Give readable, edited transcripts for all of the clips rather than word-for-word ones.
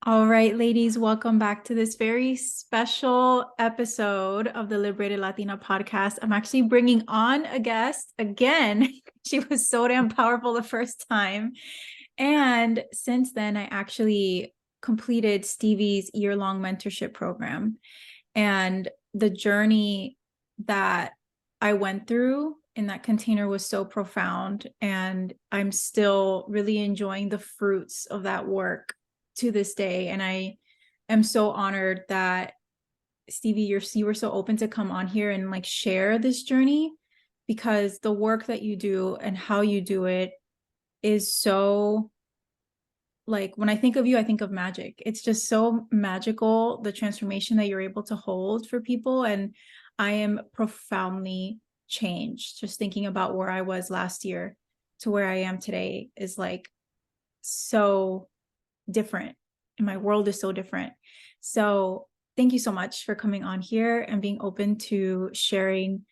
All right, ladies, welcome back to this very special episode of the Liberated Latina podcast. I'm actually bringing on a guest again. She was so damn powerful the first time. And since then, I actually completed Stevie's year-long mentorship program. And the journey that I went through in that container was so profound. And I'm still really enjoying the fruits of that work to this day. And I am so honored that Stevie, you were so open to come on here and like share this journey, because the work that you do and how you do it is so, like, when I think of you, I think of magic. It's just so magical, the transformation that you're able to hold for people. And I am profoundly changed just thinking about where I was last year to where I am today is like so different, and my world is so different. So thank you so much for coming on here and being open to sharing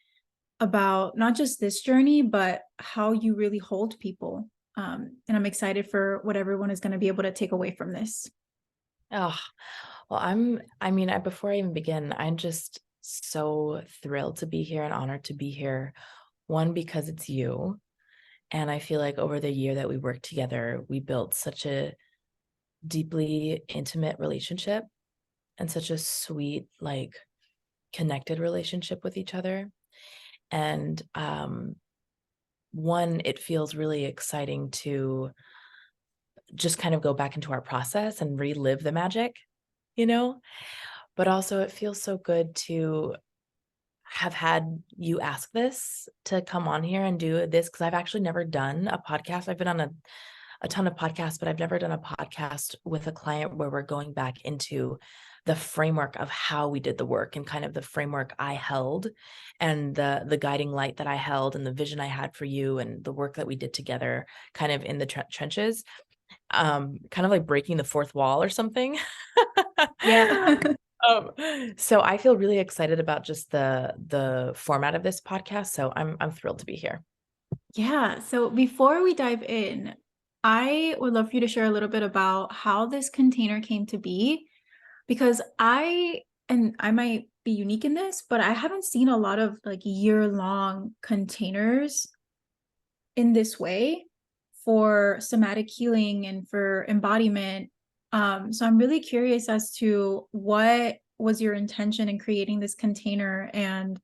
about not just this journey, but how you really hold people. And I'm excited for what everyone is going to be able to take away from this. Oh, well, before I even begin, I'm just so thrilled to be here and honored to be here. One, because it's you. And I feel like over the year that we worked together, we built such a deeply intimate relationship and such a sweet, like connected relationship with each other. And one, it feels really exciting to just kind of go back into our process and relive the magic, you know? But also it feels so good to have had you ask this to come on here and do this, because I've actually never done a podcast. I've been on a ton of podcasts, but I've never done a podcast with a client where we're going back into the framework of how we did the work and kind of the framework I held and the guiding light that I held and the vision I had for you and the work that we did together kind of in the trenches, kind of like breaking the fourth wall or something. Yeah. So I feel really excited about just the format of this podcast. So I'm thrilled to be here. Yeah. So before we dive in, I would love for you to share a little bit about how this container came to be, because and I might be unique in this, but I haven't seen a lot of like year-long containers in this way for somatic healing and for embodiment. So I'm really curious as to what was your intention in creating this container, and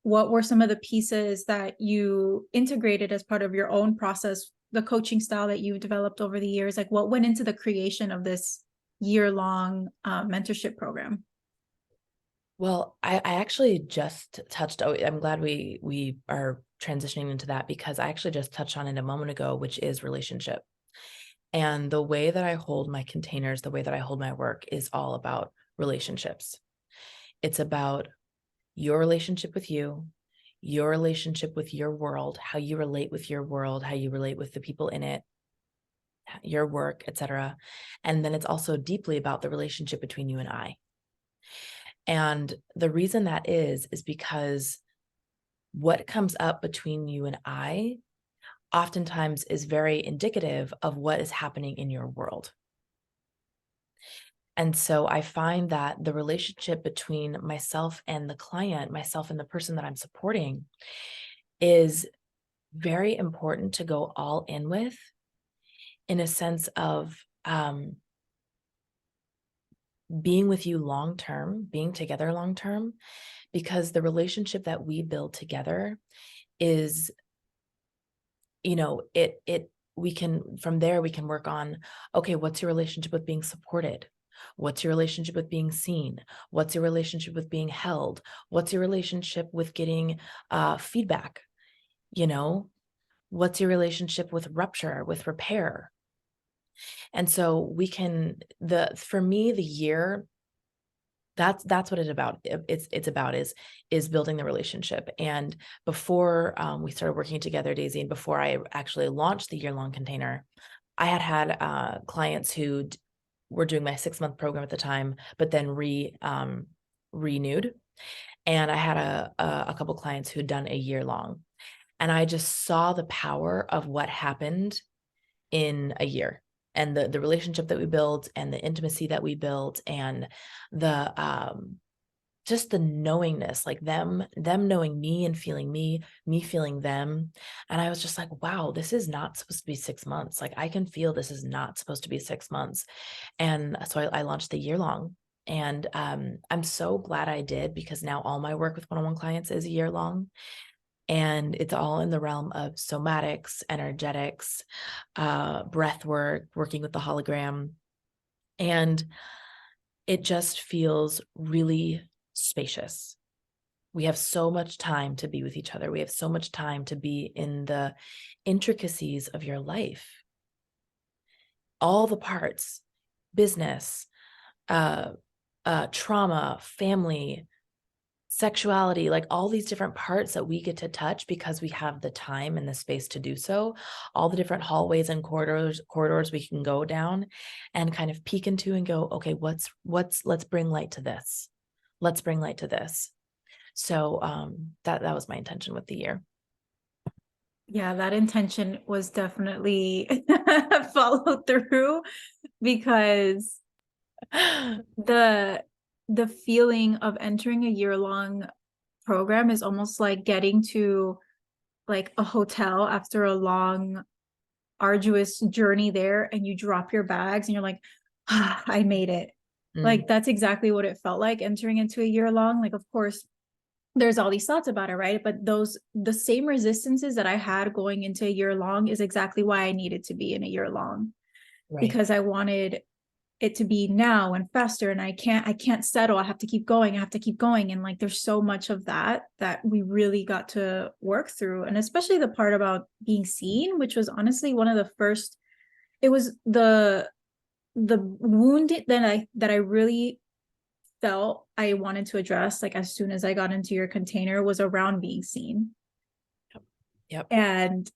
what were some of the pieces that you integrated as part of your own process, the coaching style that you developed over the years? Like, what went into the creation of this year-long mentorship program? Well, I actually just touched. Oh, I'm glad we are transitioning into that, because I actually just touched on it a moment ago, which is relationship. And the way that I hold my containers, the way that I hold my work is all about relationships. It's about your relationship with you, your relationship with your world, how you relate with your world, how you relate with the people in it, your work, etc. And then it's also deeply about the relationship between you and I. And the reason that is because what comes up between you and I oftentimes is very indicative of what is happening in your world. And so I find that the relationship between myself and the client, myself and the person that I'm supporting, is very important to go all in with, in a sense of being with you long term, being together long term, because the relationship that we build together is, we can, from there, we can work on, okay, what's your relationship with being supported? What's your relationship with being seen? What's your relationship with being held? What's your relationship with getting feedback? You know, what's your relationship with rupture, with repair? And so we can, for me, the year, that's what it's about. It's about is building the relationship. And before we started working together, Daisy, and before I actually launched the year-long container, I had clients who were doing my 6-month program at the time, but then renewed. And I had a couple clients who'd done a year long, and I just saw the power of what happened in a year. and the relationship that we built and the intimacy that we built and the just the knowingness, like them knowing me and feeling me feeling them. And I was just like, wow, this is not supposed to be 6 months. Like I can feel this is not supposed to be 6 months. And so I launched the year long. And I'm so glad I did, because now all my work with one-on-one clients is a year long. And it's all in the realm of somatics, energetics, breath work, working with the hologram. And it just feels really spacious. We have so much time to be with each other. We have so much time to be in the intricacies of your life, all the parts, business, trauma, family, sexuality, like all these different parts that we get to touch because we have the time and the space to do so, all the different hallways and corridors we can go down and kind of peek into and go, okay, let's bring light to this. Let's bring light to this. So that was my intention with the year. Yeah, that intention was definitely followed through, because the feeling of entering a year-long program is almost like getting to like a hotel after a long, arduous journey there, and you drop your bags and you're like, ah, I made it. Like that's exactly what it felt like entering into a year long. Like, of course, there's all these thoughts about it, right? But the same resistances that I had going into a year long is exactly why I needed to be in a year long, Right. because I wanted it to be now and faster, and I can't settle. I have to keep going. I have to keep going. And like there's so much of that we really got to work through. And especially the part about being seen, which was honestly one of the first, it was the wound that I really felt I wanted to address, like as soon as I got into your container, was around being seen. Yep. And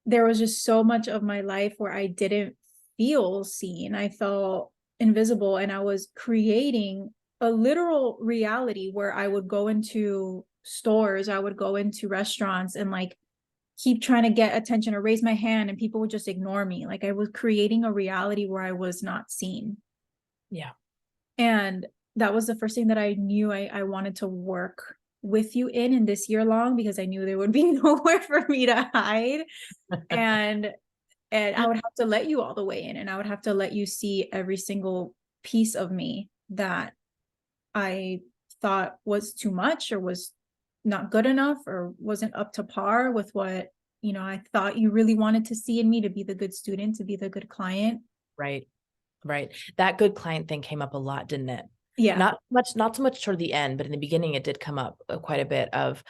there was just so much of my life where I didn't feel seen. I felt invisible, and I was creating a literal reality where I would go into stores, I would go into restaurants and like keep trying to get attention or raise my hand, and people would just ignore me. Like I was creating a reality where I was not seen. Yeah. And that was the first thing that I knew I wanted to work with you in this year long, because I knew there would be nowhere for me to hide. And I would have to let you all the way in, and I would have to let you see every single piece of me that I thought was too much or was not good enough or wasn't up to par with what, I thought you really wanted to see in me, to be the good student, to be the good client. Right. Right. That good client thing came up a lot, didn't it? Yeah. Not so much toward the end, but in the beginning it did come up quite a bit of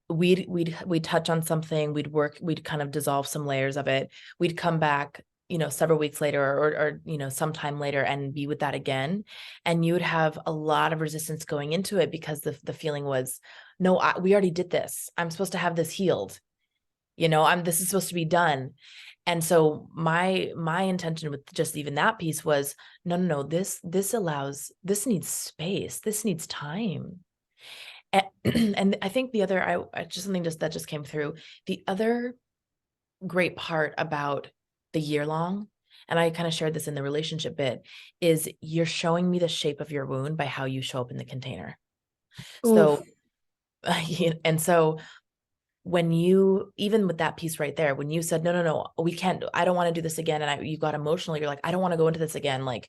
we'd touch on something, we'd kind of dissolve some layers of it. We'd come back, several weeks later or sometime later and be with that again. And you would have a lot of resistance going into it because the feeling was, no, we already did this. I'm supposed to have this healed. This is supposed to be done. And so my intention with just even that piece was, no, this needs space. This needs time. And I think the other, I just something that just came through. The other great part about the year long, and I kind of shared this in the relationship bit, is you're showing me the shape of your wound by how you show up in the container. Oof. So, and so when you, even with that piece right there, when you said, no, we can't, I don't want to do this again. And you got emotional, you're like, I don't want to go into this again. Like,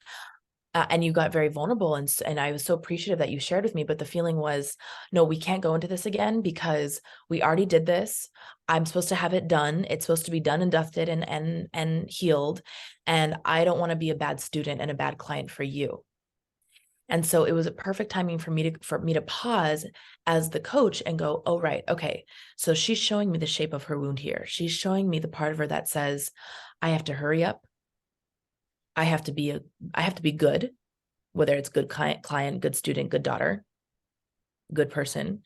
and you got very vulnerable. And I was so appreciative that you shared with me, but the feeling was, no, we can't go into this again because we already did this. I'm supposed to have it done. It's supposed to be done and dusted and healed. And I don't want to be a bad student and a bad client for you. And so it was a perfect timing for me to pause as the coach and go, oh, right. Okay. So she's showing me the shape of her wound here. She's showing me the part of her that says, I have to hurry up. I have to be good, whether it's good client, good student, good daughter, good person.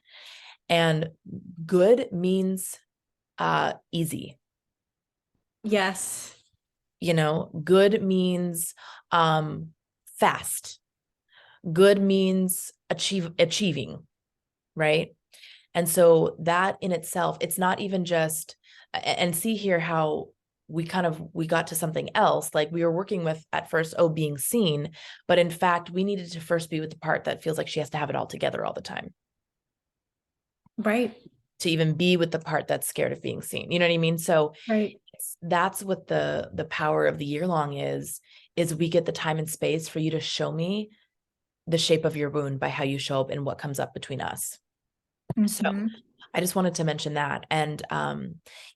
And good means easy. Yes. Good means fast. Good means achieving, right? And so that in itself, it's not even just, and see here how we got to something else. Like we were working with at first, being seen, but in fact, we needed to first be with the part that feels like she has to have it all together all the time Right. to even be with the part that's scared of being seen. You know what I mean? So Right. that's what the power of the year long is we get the time and space for you to show me the shape of your wound by how you show up and what comes up between us. So Mm-hmm. I just wanted to mention that. And,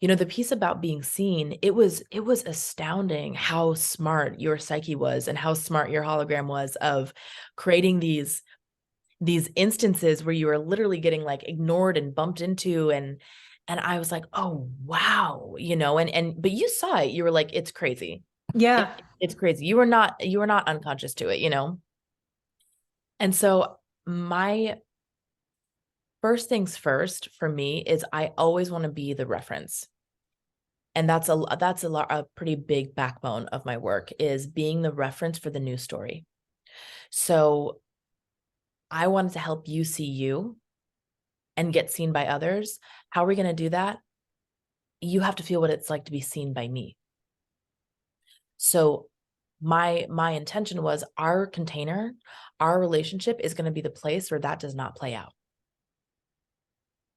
the piece about being seen, it was astounding how smart your psyche was and how smart your hologram was of creating these instances where you were literally getting like ignored and bumped into. And I was like, oh, wow. But you saw it, you were like, it's crazy. Yeah. It's crazy. You were not unconscious to it. And so my first things first for me is I always want to be the reference. And that's a pretty big backbone of my work, is being the reference for the new story. So I wanted to help you see you and get seen by others. How are we going to do that? You have to feel what it's like to be seen by me. So my intention was our container, our relationship is going to be the place where that does not play out.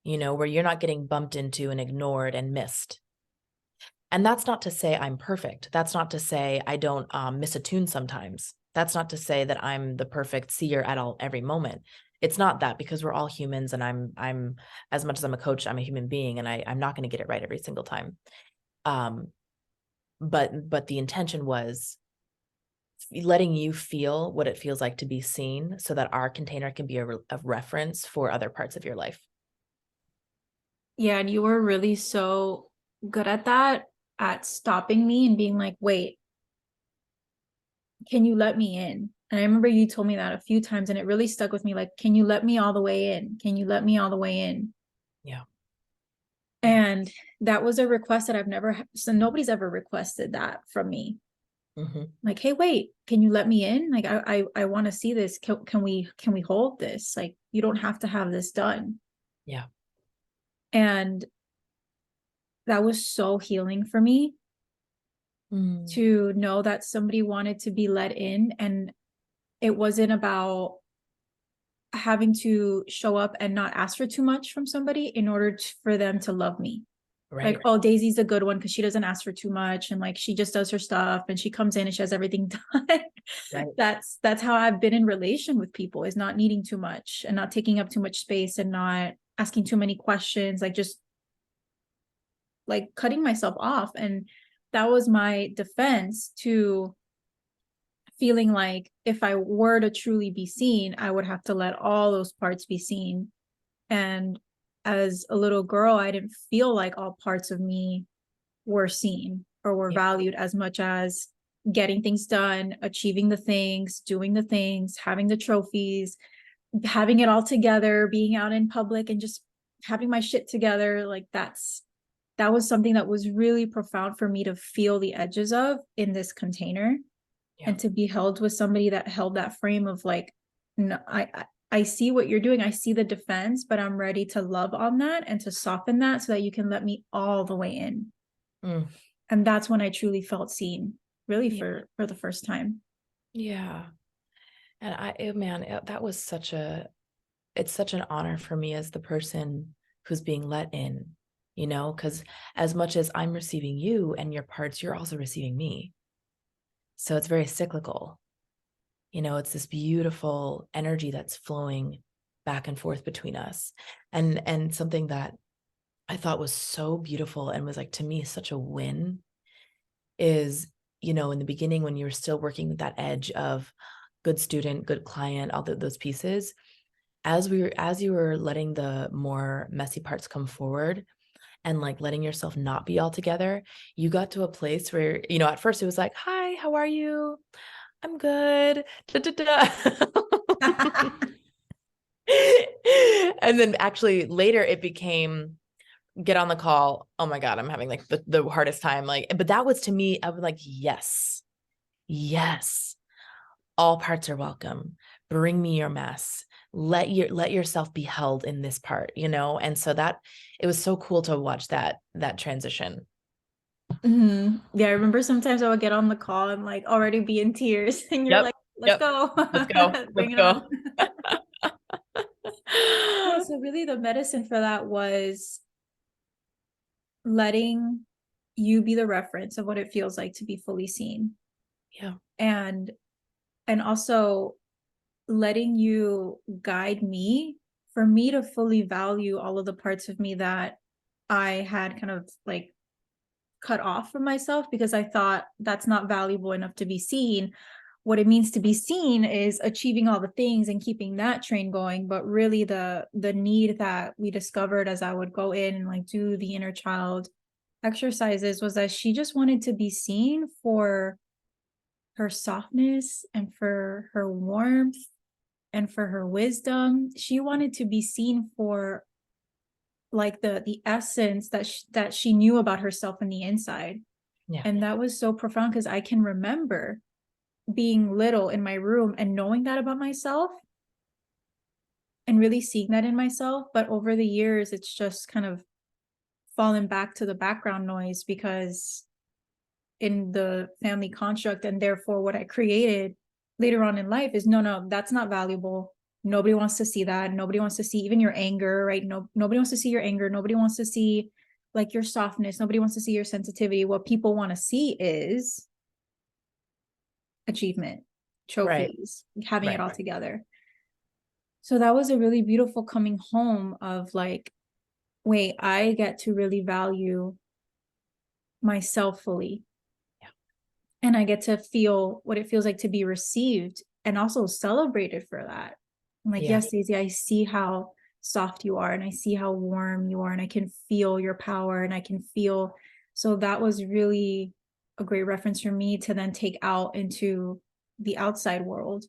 Where you're not getting bumped into and ignored and missed. And that's not to say I'm perfect. That's not to say I don't miss a tune sometimes. That's not to say that I'm the perfect seer at every moment. It's not that, because we're all humans, and I'm as much as I'm a coach, I'm a human being, and I'm not going to get it right every single time. But the intention was letting you feel what it feels like to be seen, so that our container can be a reference for other parts of your life. Yeah. And you were really so good at that, at stopping me and being like, wait, can you let me in? And I remember you told me that a few times, and it really stuck with me. Like, can you let me all the way in? Can you let me all the way in? Yeah. And that was a request that I've never, so nobody's ever requested that from me. Mm-hmm. Like, hey, wait, can you let me in? Like, I want to see this. Can we hold this? Like, you don't have to have this done. Yeah. And that was so healing for me to know that somebody wanted to be let in, and it wasn't about having to show up and not ask for too much from somebody in order for them to love me. Right. Like, oh, Daisy's a good one because she doesn't ask for too much, and like she just does her stuff and she comes in and she has everything done. Right. That's how I've been in relation with people, is not needing too much and not taking up too much space and not asking too many questions, like just like cutting myself off. And that was my defense to feeling like if I were to truly be seen, I would have to let all those parts be seen. And as a little girl, I didn't feel like all parts of me were seen or were Yeah. valued as much as getting things done, achieving the things, doing the things, having the trophies, having it all together, being out in public and just having my shit together. Like that was something that was really profound for me to feel the edges of in this container. Yeah. And to be held with somebody that held that frame of like, no, I see what you're doing. I see the defense, but I'm ready to love on that and to soften that so that you can let me all the way in. And that's when I truly felt seen, really, Yeah. for the first time. Yeah. And that was it's such an honor for me as the person who's being let in, because as much as I'm receiving you and your parts, you're also receiving me. So it's very cyclical. It's this beautiful energy that's flowing back and forth between us. And something that I thought was so beautiful and was like, to me, such a win is, in the beginning, when you were still working with that edge of good student, good client, all those pieces, as you were letting the more messy parts come forward and like letting yourself not be all together, you got to a place where, at first it was like, hi, how are you? I'm good. Da, da, da. And then actually later it became, get on the call. Oh my God, I'm having like the hardest time. Like, but that was, to me, I was like, yes, all parts are welcome. Bring me your mess. Let yourself be held in this part, And so that, it was so cool to watch that transition. Yeah, I remember sometimes I would get on the call and like already be in tears, and you're Yep. like, let's Yep. go. Let's go. Bring Let's it on. go. Yeah, so really the medicine for that was letting you be the reference of what it feels like to be fully seen. Yeah. And also letting you guide me for me to fully value all of the parts of me that I had kind of like cut off from myself because I thought that's not valuable enough to be seen. What it means to be seen is achieving all the things and keeping that train going, but really the need that we discovered as I would go in and like do the inner child exercises was that she just wanted to be seen for her softness and for her warmth and for her wisdom. She wanted to be seen for like the essence that she knew about herself on the inside. Yeah. And that was so profound because I can remember being little in my room and knowing that about myself and really seeing that in myself. But over the years, it's just kind of fallen back to the background noise because in the family construct and therefore what I created later on in life is no, that's not valuable. Nobody wants to see that. Nobody wants to see even your anger, right? No, nobody wants to see your anger. Nobody wants to see like your softness. Nobody wants to see your sensitivity. What people want to see is achievement, Right. trophies, having it Right. all together. So that was a really beautiful coming home of like, wait, I get to really value myself fully. Yeah. And I get to feel what it feels like to be received and also celebrated for that. I'm like, Yeah. yes, Daisy, I see how soft you are and I see how warm you are and I can feel your power and I can feel. So that was really a great reference for me to then take out into the outside world.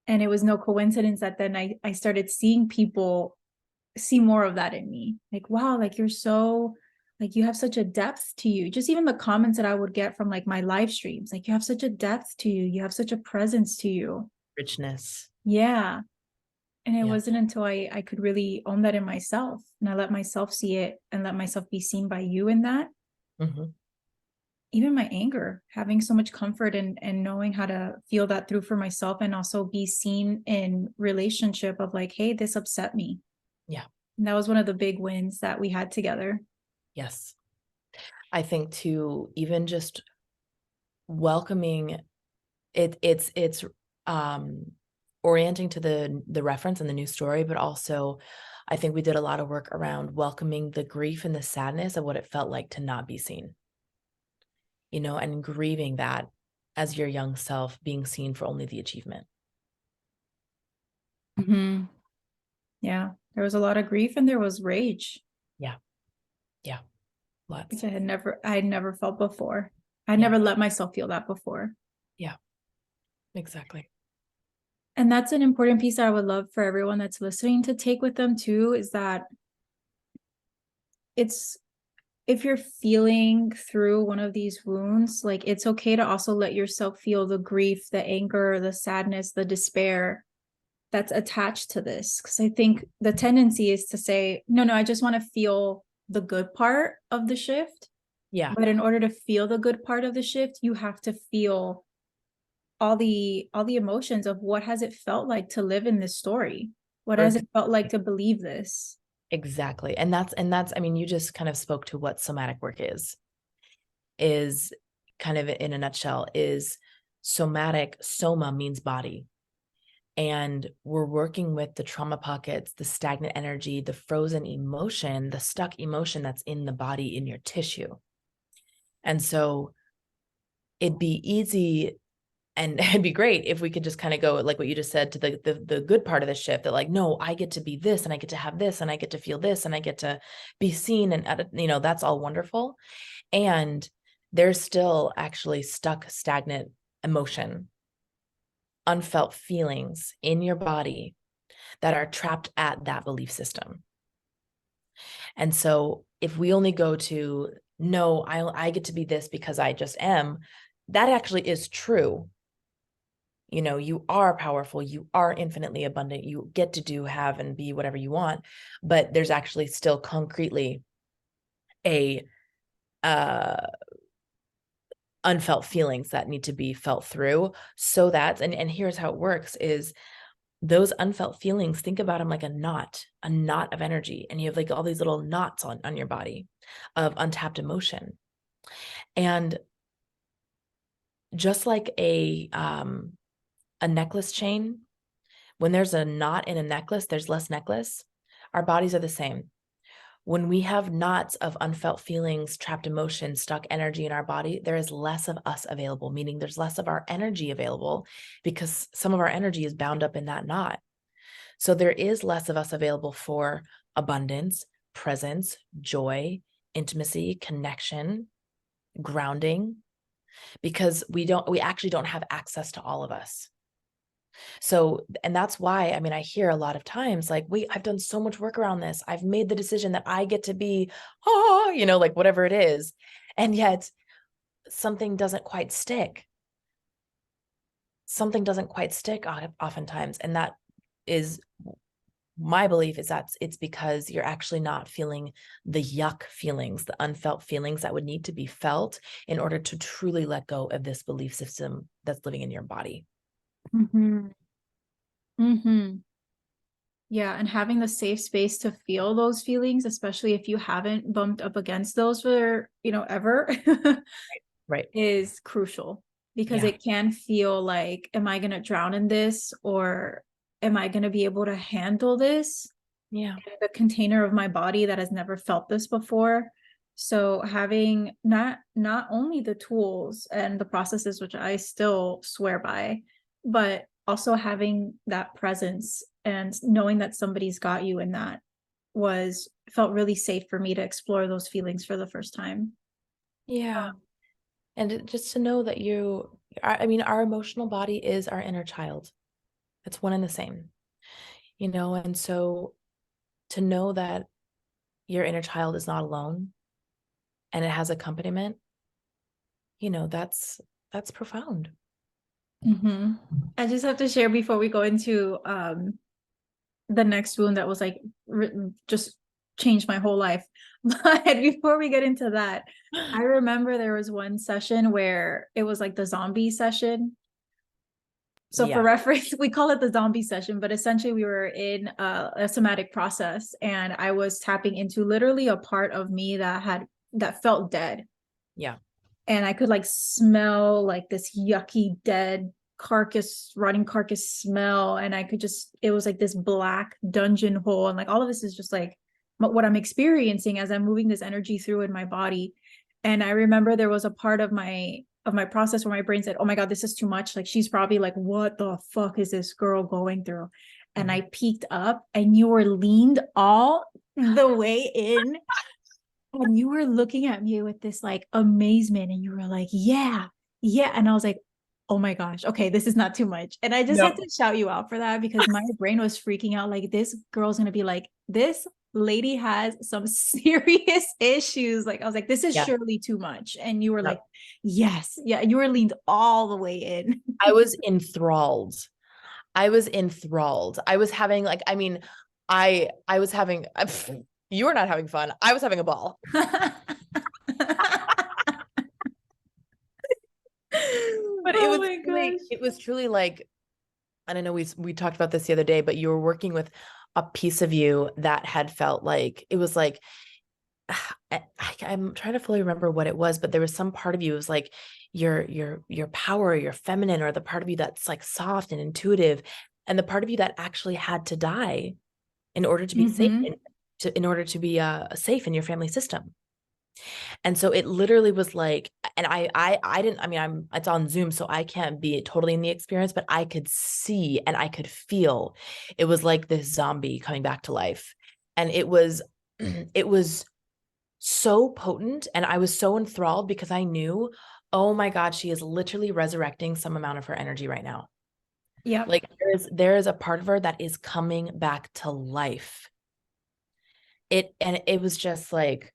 And it was no coincidence that then I started seeing people see more of that in me. Like, wow, like you're so like you have such a depth to you. Just even the comments that I would get from like my live streams, like you have such a depth to you. You have such a presence to you. Richness. Yeah. And it Yeah. wasn't until I could really own that in myself and I let myself see it and let myself be seen by you in that. Mm-hmm. Even my anger, having so much comfort and knowing how to feel that through for myself and also be seen in relationship of like, hey, this upset me. Yeah. And that was one of the big wins that we had together. Yes. I think too, even just welcoming it's orienting to the reference and the new story, but also I think we did a lot of work around welcoming the grief and the sadness of what it felt like to not be seen, and grieving that as your young self being seen for only the achievement. Mm-hmm. Yeah, there was a lot of grief and there was rage, Yeah. Yeah. which Lots. I had never felt before. I Yeah. never let myself feel that before. Yeah. Exactly. And that's an important piece that I would love for everyone that's listening to take with them too, is that it's if you're feeling through one of these wounds, like it's okay to also let yourself feel the grief, the anger, the sadness, the despair that's attached to this. Because I think the tendency is to say, no, I just want to feel the good part of the shift. Yeah. But in order to feel the good part of the shift, you have to feel all the emotions of what has it felt like to live in this story? What has it felt like to believe this? Exactly. And that's, I mean, you just kind of spoke to what somatic work is kind of in a nutshell is somatic. Soma means body. And we're working with the trauma pockets, the stagnant energy, the frozen emotion, the stuck emotion that's in the body, in your tissue. And so it'd be easy and it'd be great if we could just kind of go like what you just said to the good part of the shift, that like, no, I get to be this and I get to have this and I get to feel this and I get to be seen, and that's all wonderful. And there's still actually stuck, stagnant emotion, unfelt feelings in your body that are trapped at that belief system. And so if we only go to, no, I get to be this because I just am, that actually is true. You are powerful, you are infinitely abundant, you get to do, have, and be whatever you want, but there's actually still concretely a unfelt feelings that need to be felt through, so that, and here's how it works is those unfelt feelings, think about them like a knot of energy. And you have like all these little knots on your body of untapped emotion. And just like a necklace chain, when there's a knot in a necklace, there's less necklace. Our bodies are the same. When we have knots of unfelt feelings, trapped emotions, stuck energy in our body, there is less of us available, meaning there's less of our energy available because some of our energy is bound up in that knot. So there is less of us available for abundance, presence, joy, intimacy, connection, grounding, because we actually don't have access to all of us. So, and that's why, I mean, I hear a lot of times like, wait, I've done so much work around this. I've made the decision that I get to be, like whatever it is. And yet something doesn't quite stick. Something doesn't quite stick oftentimes. And that is my belief, is that it's because you're actually not feeling the yuck feelings, the unfelt feelings that would need to be felt in order to truly let go of this belief system that's living in your body. Mm-hmm. Mm-hmm. Yeah, and having the safe space to feel those feelings, especially if you haven't bumped up against those for, ever, Right. is crucial, because Yeah. it can feel like, am I going to drown in this, or am I going to be able to handle this Yeah. in the container of my body that has never felt this before? So having not only the tools and the processes, which I still swear by, but also having that presence and knowing that somebody's got you in that felt really safe for me to explore those feelings for the first time. Yeah. And just to know that our emotional body is our inner child. It's one and the same, and so to know that your inner child is not alone and it has accompaniment, that's profound. Mm-hmm. I just have to share before we go into the next wound that was like just changed my whole life. But before we get into that, I remember there was one session where it was like the zombie session. So for Yeah. reference, we call it the zombie session, but essentially we were in a somatic process, and I was tapping into literally a part of me that felt dead. Yeah. And I could like smell like this yucky dead running carcass smell. And it was like this black dungeon hole. And like all of this is just like what I'm experiencing as I'm moving this energy through in my body. And I remember there was a part of my process where my brain said, oh my God, this is too much. Like, she's probably like, what the fuck is this girl going through? And I peeked up and you were leaned all the way in, and you were looking at me with this like amazement, and you were like, yeah, yeah. And I was like, oh my gosh, okay, this is not too much. And I just had No. to shout you out for that, because my brain was freaking out. Like, this girl's going to be like, this lady has some serious issues. Like, I was like, this is Yeah. surely too much. And you were No. like, yes. Yeah. You were leaned all the way in. I was enthralled. I was enthralled. I was having like, I mean, I was having, you were not having fun. I was having a ball. But Oh my gosh. it was truly like, and I know we talked about this the other day, but you were working with a piece of you that had felt like, it was like, I'm trying to fully remember what it was, but there was some part of you, it was like your power, your feminine, or the part of you that's like soft and intuitive, and the part of you that actually had to die in order to be safe, Mm-hmm. in order to be safe in your family system. And so it literally was like, and I didn't, I mean, it's on Zoom, so I can't be totally in the experience, but I could see and I could feel it was like this zombie coming back to life. And it was, it was so potent. And I was so enthralled because I knew, oh my God, she is literally resurrecting some amount of her energy right now. Yep. Like there is a part of her that is coming back to life. And it was just like,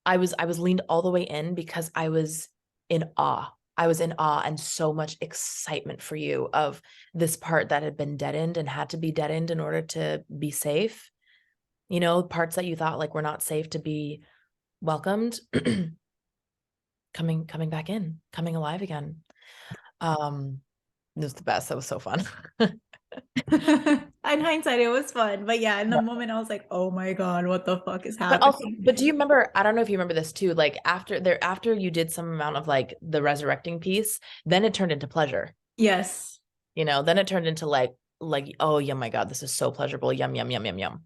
I was leaned all the way in because I was in awe. I was in awe and so much excitement for you of this part that had been deadened and had to be deadened in order to be safe. Parts that you thought like were not safe to be welcomed. coming back in, coming alive again. It was the best. That was so fun. In hindsight, it was fun. But yeah, in the moment, I was like, oh my God, what the fuck is But also, happening? but do you remember, I don't know if you remember this too, like after you did some amount of like the resurrecting piece, then it turned into pleasure. Yes. Then it turned into like, oh yeah, my God, this is so pleasurable. Yum, yum, yum, yum, yum.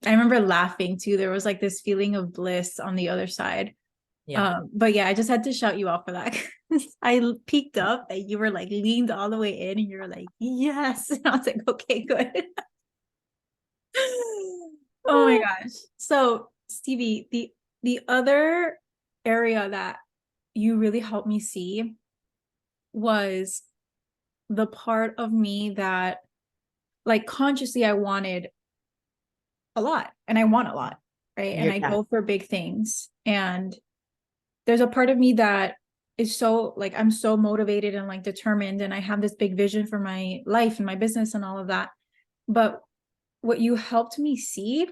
I remember laughing too. There was like this feeling of bliss on the other side. Yeah. But yeah, I just had to shout you out for that. I peeked up and you were like leaned all the way in and you were like, yes. And I was like, okay, good. Oh my gosh. So Stevie, the other area that you really helped me see was the part of me that like consciously I wanted a lot and I want a lot, right? And I Yeah. go for big things. And there's a part of me that is so like I'm so motivated and like determined and I have this big vision for my life and my business and all of that. But what you helped me see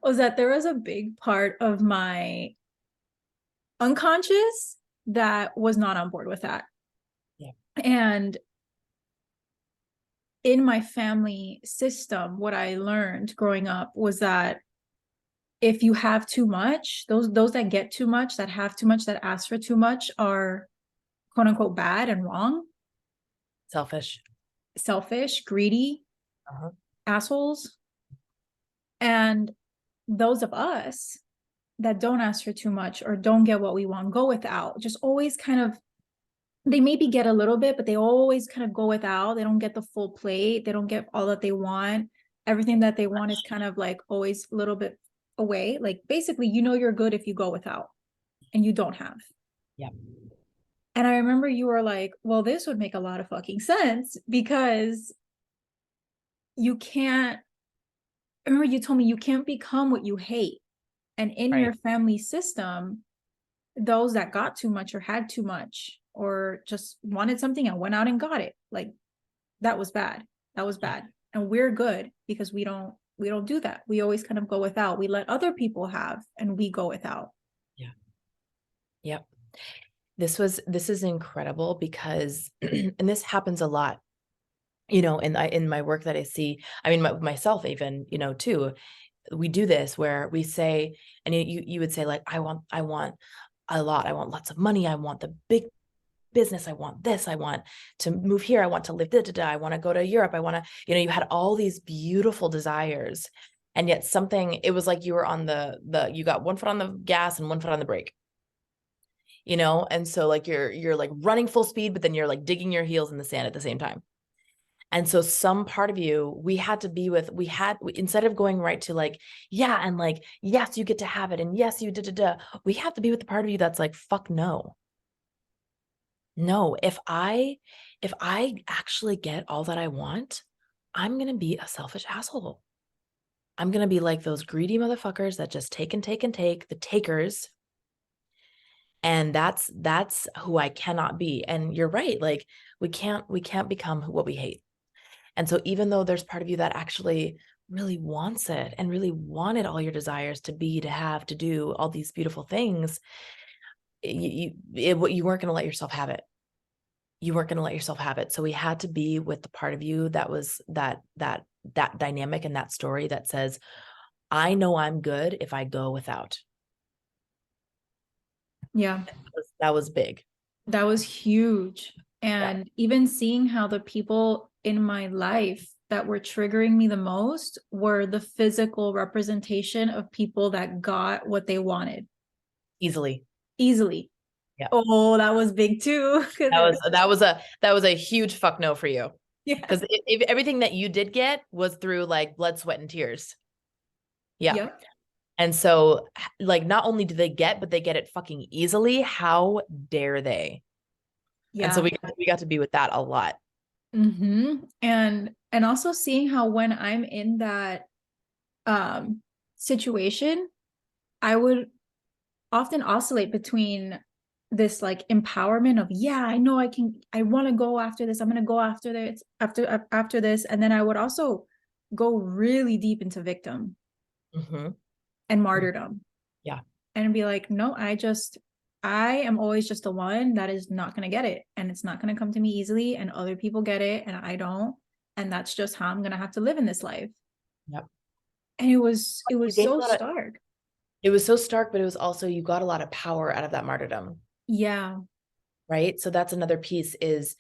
was that there was a big part of my unconscious that was not on board with that. Yeah. And in my family system, what I learned growing up was that if you have too much, those that get too much, that have too much, that ask for too much are quote unquote bad and wrong, Selfish. selfish, greedy, Uh-huh. assholes. And those of us that don't ask for too much or don't get what we want, go without, just always kind of, they maybe get a little bit, but they always kind of go without. They don't get the full plate. They don't get all that they want. Everything that they want is kind of like always a little bit away. Like basically, you're good if you go without and you don't have. Yeah. And I remember you were like, well, this would make a lot of fucking sense because you can't, I remember you told me you can't become what you hate. And in Right. your family system, those that got too much or had too much or just wanted something and went out and got it, like that was bad. That was Yeah. bad. And we're good because we don't do that. We always kind of go without. We let other people have and we go without. Yeah. Yep. This is incredible because and this happens a lot, in my work that I see. I mean, myself even, too. We do this where we say, and you would say like, I want a lot. I want lots of money. I want the big business. I want this. I want to move here. I want to live. Da, da, da. I want to go to Europe. I want to, you had all these beautiful desires. And yet it was like you were on you got one foot on the gas and one foot on the brake, and so like you're like running full speed, but then you're like digging your heels in the sand at the same time. And so some part of you, instead of going right to like, yeah, and like, yes, you get to have it. And yes, you da. We have to be with the part of you that's like, fuck no. No, if I actually get all that I want, I'm going to be a selfish asshole. I'm going to be like those greedy motherfuckers that just take and take and take, the takers. And that's who I cannot be. And you're right. Like we can't become what we hate. And so even though there's part of you that actually really wants it and really wanted all your desires to be, to have, to do all these beautiful things, you weren't going to let yourself have it. You weren't going to let yourself have it. So we had to be with the part of you that was that dynamic and that story that says, I know I'm good if I go without. Yeah. That was big. That was huge. Yeah. And even seeing how the people in my life that were triggering me the most were the physical representation of people that got what they wanted Easily. easily. Yeah. Oh, that was big too. That was a huge fuck no for you. Yeah. Because if everything that you did get was through like blood, sweat, and tears. Yeah. Yep. And so like not only do they get, but they get it fucking easily. How dare they? And so Yeah. we got to be with that a lot. And also seeing how when I'm in that situation, I would often oscillate between this like empowerment of, yeah, I know I want to go after this. I'm going to go after this after this. And then I would also go really deep into victim Mm-hmm. and martyrdom. Yeah. And be like, no, I am always just the one that is not going to get it, and it's not going to come to me easily, and other people get it and I don't, and that's just how I'm going to have to live in this life. Yep. And it You was gained so a lot of, stark. it was so stark, but it was also, you got a lot of power out of that martyrdom. Yeah. Right. So that's another piece, is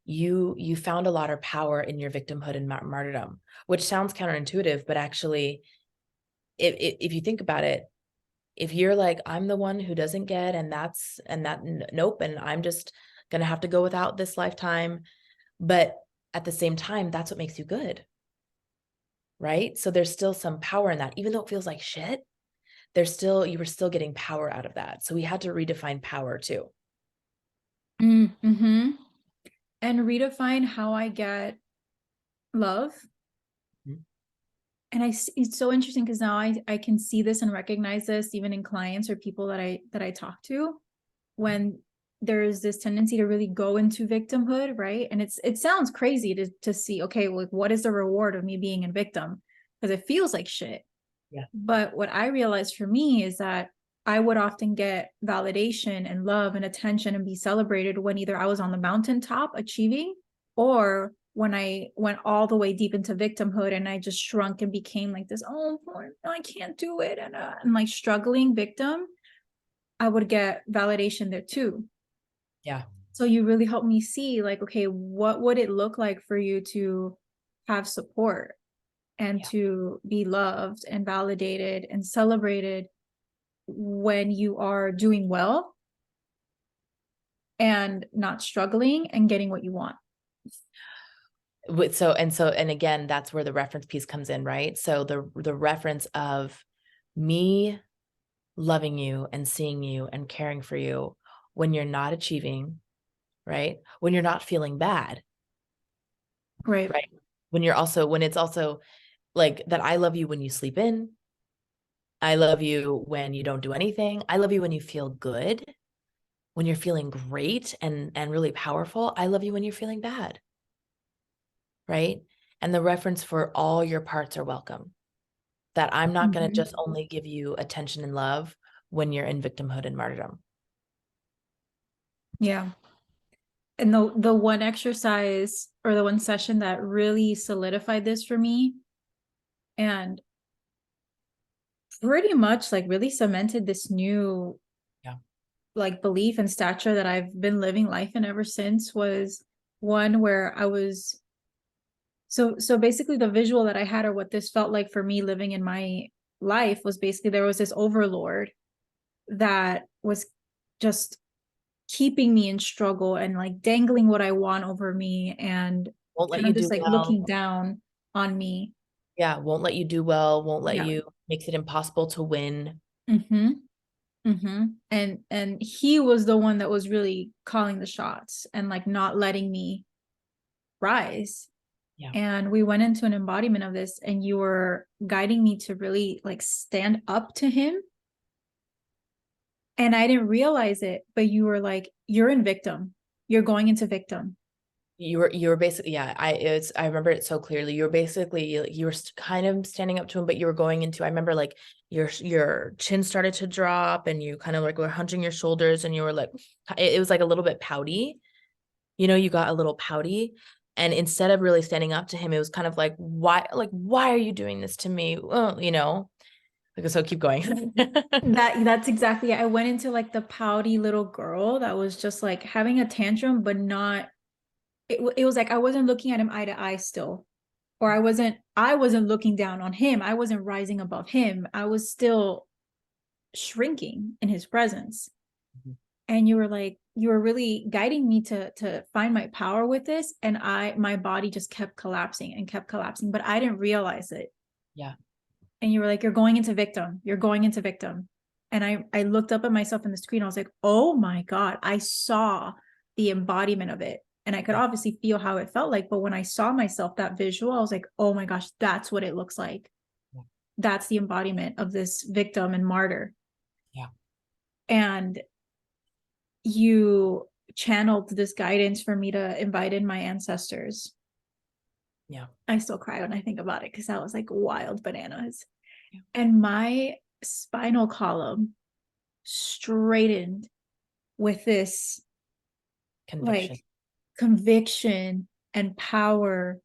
you found a lot of power in your victimhood and martyrdom, which sounds counterintuitive, but actually, if you think about it, if you're like, I'm the one who doesn't get, nope, and I'm just gonna have to go without this lifetime, but at the same time, that's what makes you good, right? So there's still some power in that, even though it feels like shit. You were still getting power out of that. So we had to redefine power too. Mm-hmm. And redefine how I get love. Mhm. And it's so interesting because now I can see this and recognize this even in clients or people that I talk to, when there's this tendency to really go into victimhood, right? And it sounds crazy to see, okay, like what is the reward of me being in victim? Because it feels like shit. Yeah. But what I realized for me is that I would often get validation and love and attention and be celebrated when either I was on the mountaintop achieving, or when I went all the way deep into victimhood and I just shrunk and became like this, oh, I can't do it. And like struggling victim, I would get validation there too. Yeah. So you really helped me see, like, okay, what would it look like for you to have support and Yeah. to be loved and validated and celebrated when you are doing well and not struggling and getting what you want. And again, that's where the reference piece comes in, right? So the reference of me loving you and seeing you and caring for you when you're not achieving, right? When you're not feeling bad, Right. right? When it's also like that, I love you when you sleep in. I love you when you don't do anything. I love you when you feel good, when you're feeling great and really powerful. I love you when you're feeling bad, right? And the reference for all your parts are welcome. That I'm not going to Mm-hmm. just only give you attention and love when you're in victimhood and martyrdom. Yeah. And the one exercise or the one session that really solidified this for me and pretty much like really cemented this new Yeah. like belief and stature that I've been living life in ever since, was one where I was so basically the visual that I had, or what this felt like for me living in my life, was basically there was this overlord that was just keeping me in struggle and like dangling what I want over me and Won't let kind you of do just like well. looking down on me. Yeah. Won't let you do well. Won't let Yeah. you, makes it impossible to win. Mm-hmm. Mm-hmm. And he was the one that was really calling the shots and like not letting me rise. Yeah. And we went into an embodiment of this, and you were guiding me to really like stand up to him. And I didn't realize it, but you were like, you're in victim. You're going into victim. You were basically, yeah, I remember it so clearly. You were basically, you were kind of standing up to him, but you were going into, I remember like your chin started to drop and you kind of like were hunching your shoulders and you were like, it was like a little bit pouty, you got a little pouty. And instead of really standing up to him, it was kind of why are you doing this to me? Like, so keep going. That's exactly it. I went into like the pouty little girl that was just like having a tantrum, but not, it was like I wasn't looking at him eye to eye still. Or I wasn't looking down on him. I wasn't rising above him. I was still shrinking in his presence. And you were really guiding me to find my power with this. And my body just kept collapsing and kept collapsing, but I didn't realize it. Yeah. And you were like, you're going into victim. You're going into victim. And I looked up at myself in the screen. I was like, oh my God, I saw the embodiment of it. And I could Yeah. obviously feel how it felt like. But when I saw myself, that visual, I was like, oh my gosh, that's what it looks like. Yeah. That's the embodiment of this victim and martyr. Yeah. And you channeled this guidance for me to invite in my ancestors. Yeah. I still cry when I think about it because that was like wild bananas. Yeah. And my spinal column straightened with this Conviction, like conviction and power.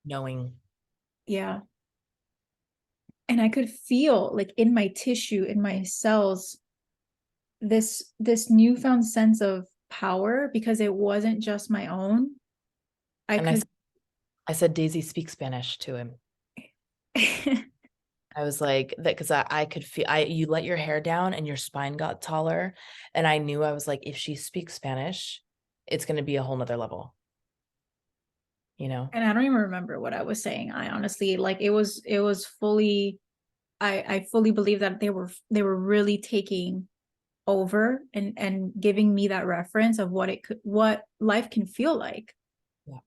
knowing. Yeah. And I could feel like in my tissue, in my cells, this newfound sense of power, because it wasn't just my own. I And could I said, Daisy, speak Spanish to him. I was like that because I could feel you let your hair down and your spine got taller. And I knew, I was like, if she speaks Spanish, it's gonna be a whole nother level, you know? and I don't even remember what I was saying. I honestly, like, it was fully, I fully believe that they were really taking over and giving me that reference of what life can feel like Yeah.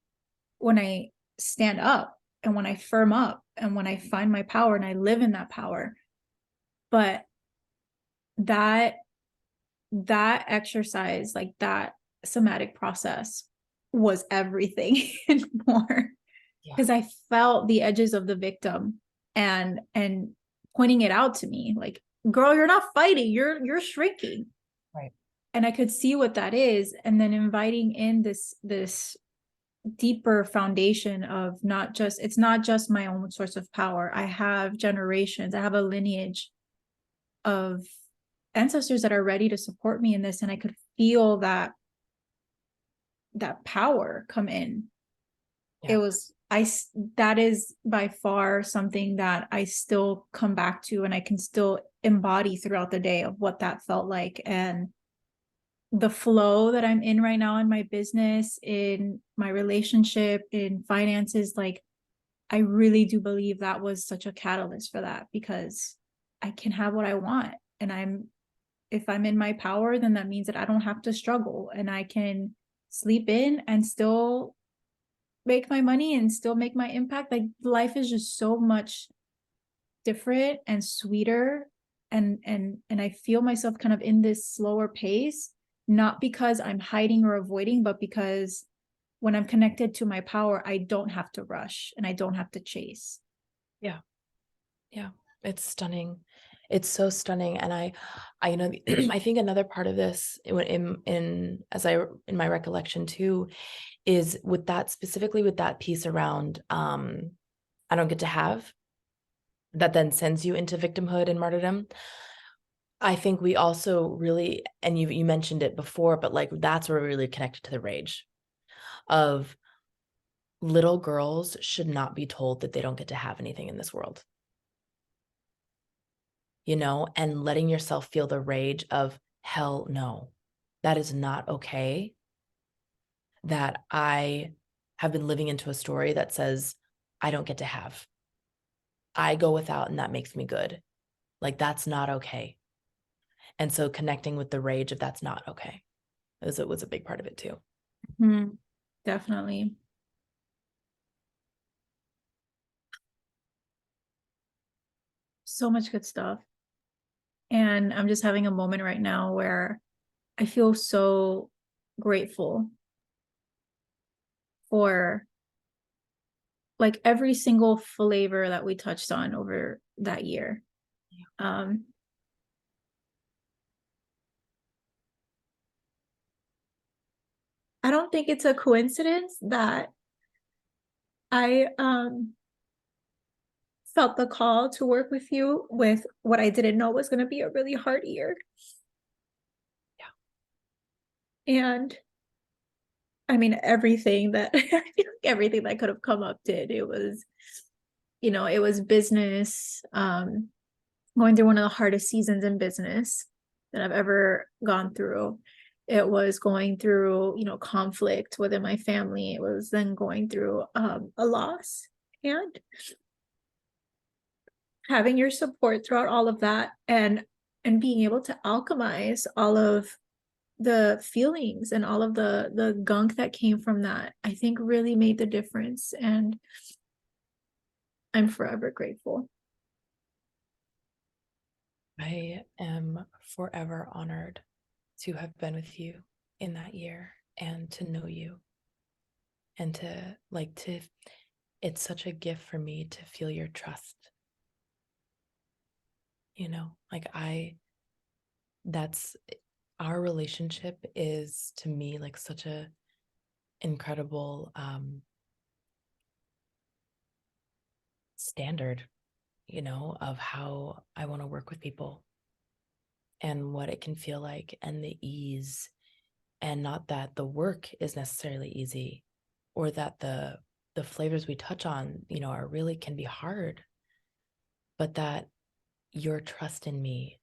when I stand up and when I firm up and when I find my power and I live in that power. But that that exercise, like that somatic process, was everything and more, Yeah. because I felt the edges of the victim and pointing it out to me, like, girl, you're not fighting, you're shrinking. Right. And I could see what that is, and then inviting in this deeper foundation of, it's not just my own source of power. I have generations, I have a lineage of ancestors that are ready to support me in this, and I could feel that power come in. Yeah. It was I That is by far something that I still come back to, and I can still embody throughout the day of what that felt like. And the flow that I'm in right now in my business, in my relationship, in finances, like, I really do believe that was such a catalyst for that, because I can have what I want. And if I'm in my power, then that means that I don't have to struggle, and I can sleep in and still make my money and still make my impact. Like, life is just so much different and sweeter. And I feel myself kind of in this slower pace, not because I'm hiding or avoiding, but because when I'm connected to my power, I don't have to rush and I don't have to chase. Yeah. Yeah. It's stunning. It's so stunning. And I I think another part of this in my recollection too, is with that, specifically with that piece around, I don't get to have, that then sends you into victimhood and martyrdom. I think we also really, and you mentioned it before, but like that's where we really connected to the rage of little girls should not be told that they don't get to have anything in this world, and letting yourself feel the rage of, hell no, that is not okay. That I have been living into a story that says I don't get to have. I go without and that makes me good. Like, that's not okay. And so connecting with the rage of that's not okay was a big part of it too. Definitely. So much good stuff. And I'm just having a moment right now where I feel so grateful for, like, every single flavor that we touched on over that year. Um, I don't think it's a coincidence that I felt the call to work with you with what I didn't know was going to be a really hard year. Yeah. And I mean, everything that I feel like everything that could have come up did. It was business, going through one of the hardest seasons in business that I've ever gone through. It was going through, conflict within my family. It was then going through a loss, and having your support throughout all of that, and being able to alchemize all of the feelings and all of the gunk that came from that, I think really made the difference. And I'm forever grateful. I am forever honored to have been with you in that year and to know you and it's such a gift for me to feel your trust. Like that's our relationship is, to me, like such a incredible standard, of how I want to work with people and what it can feel like, and the ease. And not that the work is necessarily easy, or that the flavors we touch on, are really can be hard, but that your trust in me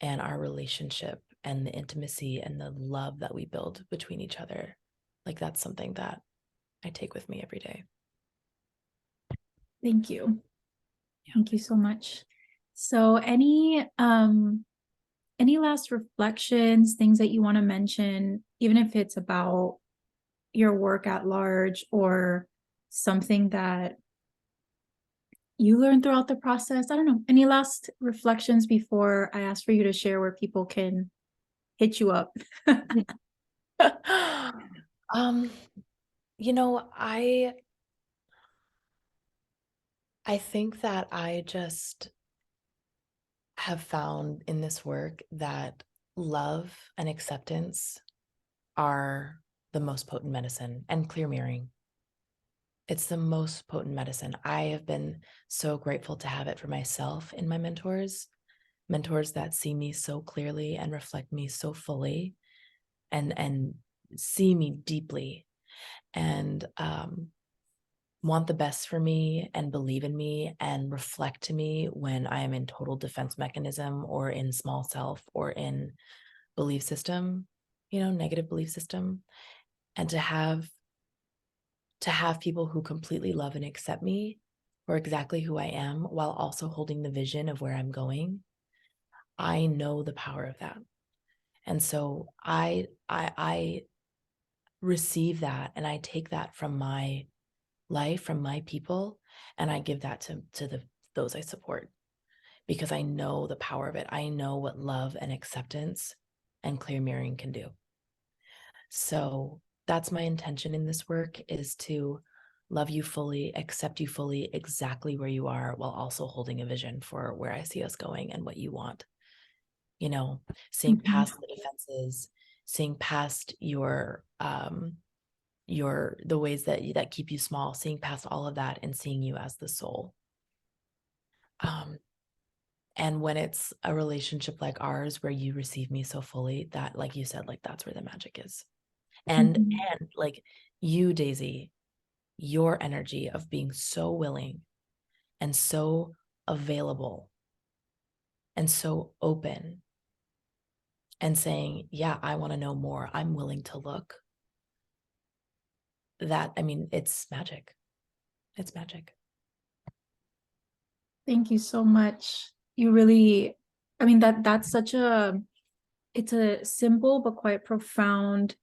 and our relationship and the intimacy and the love that we build between each other, like that's something that I take with me every day. Thank you. Yeah. Thank you so much. So any last reflections, things that you want to mention, even if it's about your work at large or something that you learned throughout the process? I don't know. Any last reflections before I ask for you to share where people can hit you up? um, you know, I think that I just have found in this work that love and acceptance are the most potent medicine, and clear mirroring. It's the most potent medicine. I have been so grateful to have it for myself in my mentors that see me so clearly and reflect me so fully, and see me deeply, and want the best for me and believe in me and reflect to me when I am in total defense mechanism, or in small self, or in belief system, negative belief system. And to have people who completely love and accept me for exactly who I am, while also holding the vision of where I'm going. I know the power of that. And so I receive that, and I take that from my life, from my people, and I give that to those I support, because I know the power of it. I know what love and acceptance and clear mirroring can do. So that's my intention in this work, is to love you fully, accept you fully exactly where you are, while also holding a vision for where I see us going and what you want. Seeing past the defenses, seeing past the ways that keep you small, seeing past all of that and seeing you as the soul. And when it's a relationship like ours, where you receive me so fully, that, like you said, like that's where the magic is. And like you, Daisy, your energy of being so willing and so available and so open, and saying, yeah, I want to know more, I'm willing to look. That, I mean, it's magic. It's magic. Thank you so much. You really, I mean, that's such it's a simple but quite profound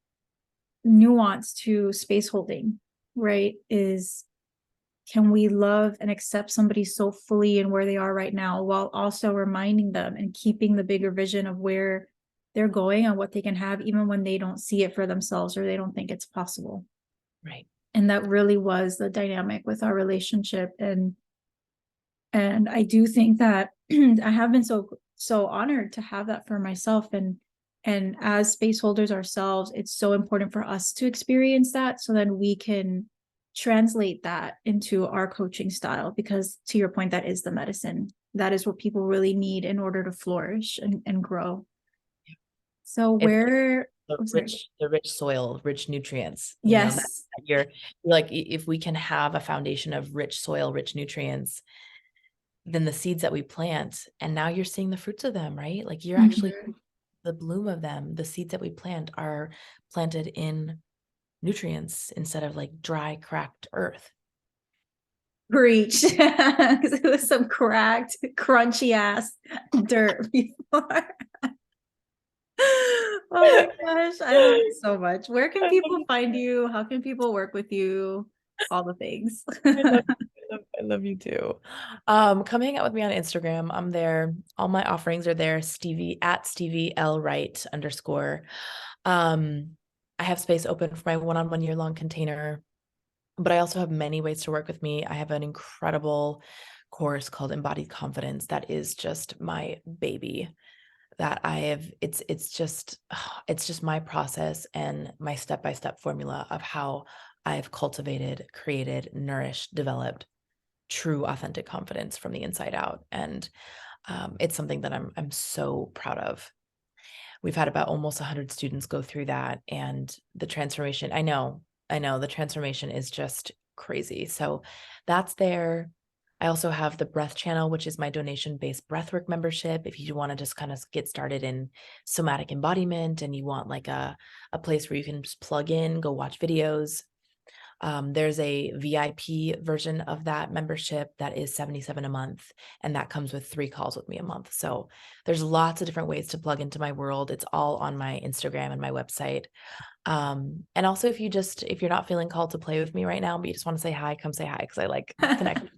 nuance to space holding, right? Can we love and accept somebody so fully in where they are right now, while also reminding them and keeping the bigger vision of where they're going and what they can have, even when they don't see it for themselves or they don't think it's possible. Right. And that really was the dynamic with our relationship. And I do think that I have been so honored to have that for myself. And as space holders ourselves, it's so important for us to experience that, so then we can translate that into our coaching style, because to your point, that is the medicine. That is what people really need in order to flourish and grow. So It's where the rich soil, rich nutrients, yes. you're like, if we can have a foundation of rich soil, rich nutrients, then the seeds that we plant, and now you're seeing the fruits of them, right? Like you're actually the bloom of them. The seeds that we plant are planted in nutrients instead of like dry, cracked earth. Preach. Because it was some cracked, crunchy ass dirt before. Oh my gosh, I love it so much. Where can people find you? How can people work with you? All the things. I love you too. Come hang out with me on Instagram. I'm there. All my offerings are there. Stevie at Stevie L Wright _. I have space open for my one-on-one year-long container, but I also have many ways to work with me. I have an incredible course called Embodied Confidence that is just my baby. that it's just it's just my process and my step-by-step formula of how I've cultivated, created, nourished, developed true authentic confidence from the inside out. And it's something that I'm so proud of. We've had about almost 100 students go through that, and the transformation, I know the transformation is just crazy. So that's there. I also have the breath channel, which is my donation-based breathwork membership. If you want to just kind of get started in somatic embodiment and you want like a place where you can just plug in, go watch videos. There's a VIP version of that membership that is $77 a month, and that comes with 3 calls with me a month. So there's lots of different ways to plug into my world. It's all on my Instagram and my website. And also if you're not feeling called to play with me right now, but you just want to say hi, come say hi, because I like connect.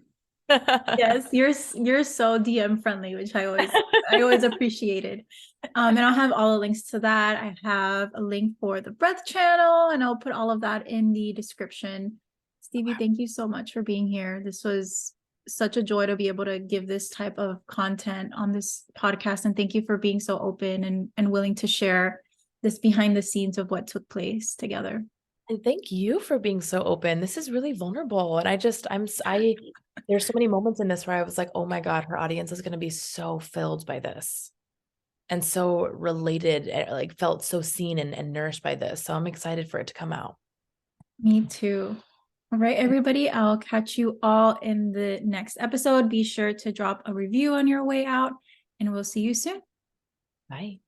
Yes, you're so DM friendly, which I always appreciated. And I'll have all the links to that. I have a link for the breath channel, and I'll put all of that in the description. Stevie, thank you so much for being here. This was such a joy to be able to give this type of content on this podcast. And thank you for being so open and willing to share this behind the scenes of what took place together. And thank you for being so open. This is really vulnerable. And there's so many moments in this where I was like, oh my God, her audience is going to be so filled by this and so related, like felt so seen and nourished by this. So I'm excited for it to come out. Me too. All right, everybody, I'll catch you all in the next episode. Be sure to drop a review on your way out, and we'll see you soon. Bye.